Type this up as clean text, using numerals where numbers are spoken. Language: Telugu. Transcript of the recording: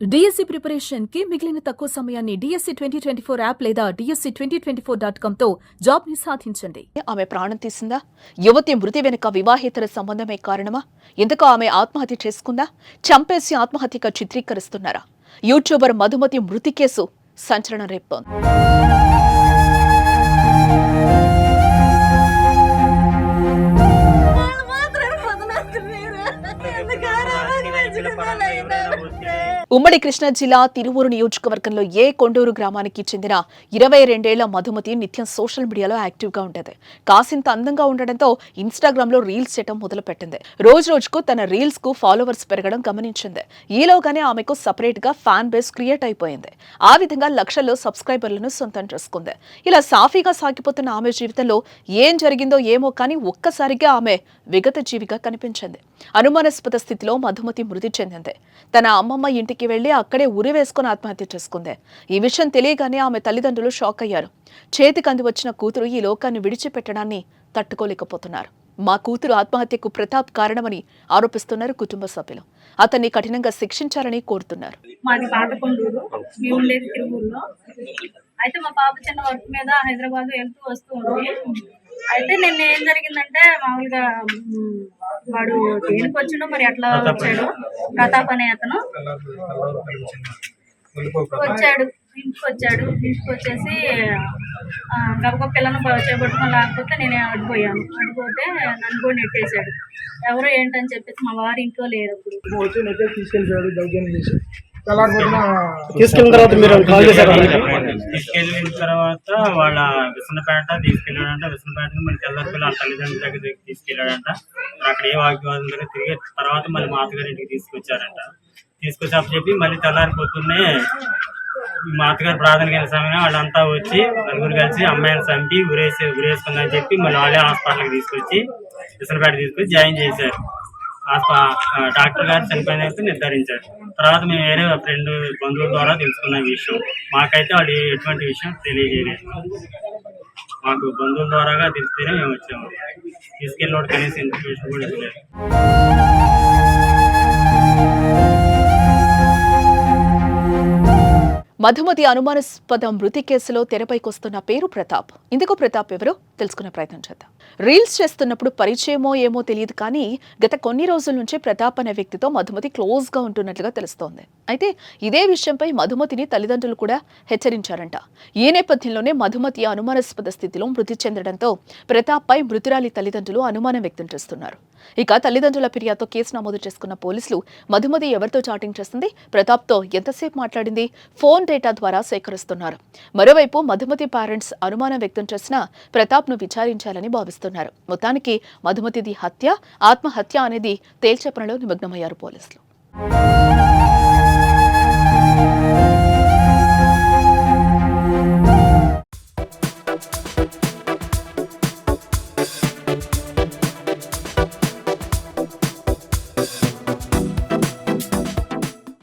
డిఎస్సి ప్రిపరేషన్ కి మిగిలిన తక్కువ సమయాన్ని డిఎస్సి 2024 యాప్ లేదా DSC2024.com తో జాబ్ ని సాధించండి. ఆమె ప్రాణం తీసిందా? యువతి మృతి వెనుక వివాహేతర సంబంధమే కారణమా? ఎందుకు ఆమె ఆత్మహత్య చేసుకుందా? చంపేసి ఆత్మహత్యగా చిత్రీకరిస్తున్నారా? యూట్యూబర్ మధుమతి మృతి కేసు సంచలనం రేపుతోంది. ఉమ్మడి కృష్ణా జిల్లా తిరువూరు నియోజకవర్గంలో కొండూరు గ్రామానికి చెందిన 22 ఏళ్ల మధుమతి నిత్యం సోషల్ మీడియాలో యాక్టివ్ గా ఉండేది. కాసింత అందంగా ఉండడంతో ఇన్స్టాగ్రామ్ లో రీల్స్ చేయడం మొదలుపెట్టింది. రోజు రోజుకు తన రీల్స్ కు ఫాలోవర్స్ పెరగడం గమనించింది. ఈలోగానే ఆమెకు సపరేట్ గా ఫ్యాన్ బేస్ క్రియేట్ అయిపోయింది. ఆ విధంగా లక్షల్లో సబ్స్క్రైబర్లను సొంతం చేసుకుంది. ఇలా సాఫీగా సాగిపోతున్న ఆమె జీవితంలో ఏం జరిగిందో ఏమో కానీ ఒక్కసారిగా ఆమె విగత జీవిగా కనిపించింది. అనుమానాస్పద స్థితిలో మధుమతి మృతి చెందింది. తన అమ్మమ్మ ఇంటికి వెళ్లి అక్కడే ఉరి వేసుకుని ఆత్మహత్య చేసుకుంది. ఈ విషయం తెలియగానే ఆమె తల్లిదండ్రులు షాక్ అయ్యారు. చేతికి అంది వచ్చిన కూతురు ఈ లోకాన్ని విడిచిపెట్టడాన్ని తట్టుకోలేకపోతున్నారు. మా కూతురు ఆత్మహత్యకు ప్రతాప్ కారణమని ఆరోపిస్తున్నారు కుటుంబ సభ్యులు. అతన్ని కఠినంగా శిక్షించాలని కోరుతున్నారు. మాది పాతకొండూరు, మేము ఉండేది తిరువూరులో. అయితే మా పాప చిన్న వర్క్ మీద హైదరాబాద్ వెళ్తూ వస్తూ ఉంది. అయితే నిన్న ఏం జరిగిందంటే మామూలుగా వాడు దేనికి వచ్చిండో మరి ఎట్లా వచ్చాడు, ప్రతాప్ అనే అతను ఇంటికి వచ్చేసి గబగబ పిల్లను చేపట్టుకుని లేకపోతే నేను అడిపోయాను. అడిపోతే నన్ను కూడా నెట్టేశాడు. ఎవరో ఏంటని చెప్పేసి మా వారి ఇంట్లో లేరు. తీసుకెళ్ళిన తర్వాత వాళ్ళ విసనపేట తీసుకెళ్ళాడంట. విసనపేట మళ్ళీ తెల్లపిల్ల తల్లిదండ్రుల దగ్గరికి తీసుకెళ్ళాడంట. అక్కడ ఏ వాగ్వాదం దగ్గర తిరిగి తర్వాత మళ్ళీ మా అత్తగారి ఇంటికి తీసుకొచ్చారంట. తీసుకొచ్చి చెప్పి మళ్ళీ తెల్లారిపోతూనే మా అత్తగారు ప్రాథమిక సమయం వాళ్ళంతా వచ్చి నలుగురు కలిసి అమ్మాయిని చంపి ఉరేసుకుందని చెప్పి మళ్ళీ వాళ్ళే హాస్పిటల్కి తీసుకొచ్చి విసనపేట తీసుకొచ్చి జాయిన్ చేశారు. డాక్టర్ గారు చనిపోయినట్టు నిర్ధారించారు. తర్వాత మేము వేరే ఫ్రెండ్ బంధువుల ద్వారా తెలుసుకున్న విషయం. మాకైతే వాళ్ళు ఎటువంటి విషయం తెలియజేయలేదు. మాకు బంధువుల ద్వారాగా తెలిస్తేనే మేము వచ్చాము. తీసుకెళ్ళి కనీసం ఇన్ఫర్మేషన్ కూడా ఇవ్వలేదు. మధుమతి అనుమానాస్పద మృతి కేసులో తెరపైకొస్తున్న పేరు ప్రతాప్. ఇందుకు ప్రతాప్ ఎవరో తెలుసుకునే ప్రయత్నం చేద్దాం. రీల్స్ చేస్తున్నప్పుడు పరిచయమో ఏమో తెలియదు కానీ గత కొన్ని రోజుల నుంచి ప్రతాప్ అనే వ్యక్తితో మధుమతి క్లోజ్ గా ఉంటున్నట్లుగా తెలుస్తోంది. అయితే ఇదే విషయంపై మధుమతిని తల్లిదండ్రులు కూడా హెచ్చరించారంట. ఈ నేపథ్యంలోనే మధుమతి అనుమానాస్పద స్థితిలో మృతి చెందడంతో ప్రతాప్ పై మృతురాలి తల్లిదండ్రులు అనుమానం వ్యక్తం చేస్తున్నారు. ఇక తల్లిదండ్రుల ఫిర్యాదుతో కేసు నమోదు చేసుకున్న పోలీసులు మధుమతి ఎవరితో చాటింగ్ చేస్తుంది, ప్రతాప్ తో ఎంతసేపు మాట్లాడింది, ఫోన్ డేటా ద్వారా సేకరిస్తున్నారు. మరోవైపు మధుమతి పేరెంట్స్ అనుమానం వ్యక్తం చేసిన ప్రతాప్ ను విచారించాలని భావిస్తున్నారు. మొత్తానికి మధుమతిది హత్య, ఆత్మహత్య అనేది తేల్చే పనిలో నిమగ్నమయ్యారు పోలీసులు.